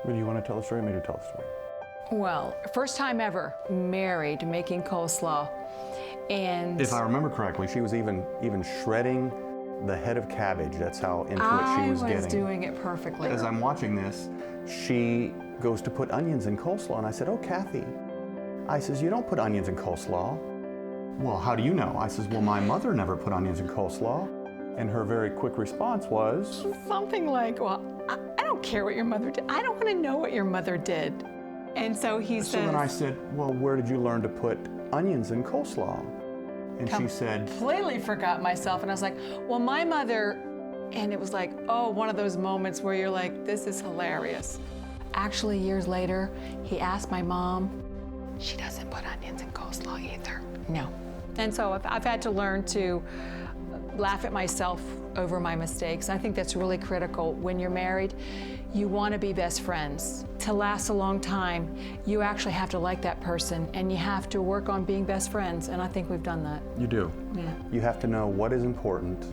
Would you want to tell the story or me to tell the story? Well, first time ever married, making coleslaw. And if I remember correctly, she was even shredding the head of cabbage. That's how into it she was getting. I was doing it perfectly. As I'm watching this, she goes to put onions in coleslaw, and I said, "Oh, Kathy," I says, "you don't put onions in coleslaw." "Well, how do you know?" I says, "Well, my mother never put onions in coleslaw." And her very quick response was something like, "Well, I don't care what your mother did. I don't want to know what your mother did." And so he says. So then I said, "Well, where did you learn to put onions in coleslaw?" And she said, completely forgot myself. And I was like, "Well, my mother," and it was like, oh, one of those moments where you're like, this is hilarious. Actually, years later, he asked my mom. She doesn't put onions in coleslaw either. No. And so I've had to learn to laugh at myself over my mistakes. I think that's really critical. When you're married, you want to be best friends. To last a long time, you actually have to like that person, and you have to work on being best friends, and I think we've done that. You do. Yeah. You have to know what is important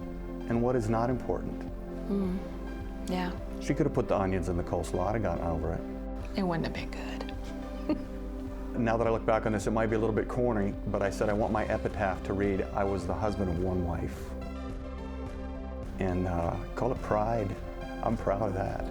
and what is not important. Mm. Yeah. She could have put the onions in the coleslaw. I'd have gotten over it. It wouldn't have been good. Now that I look back on this, it might be a little bit corny, but I said I want my epitaph to read, "I was the husband of one wife." And call it pride. I'm proud of that.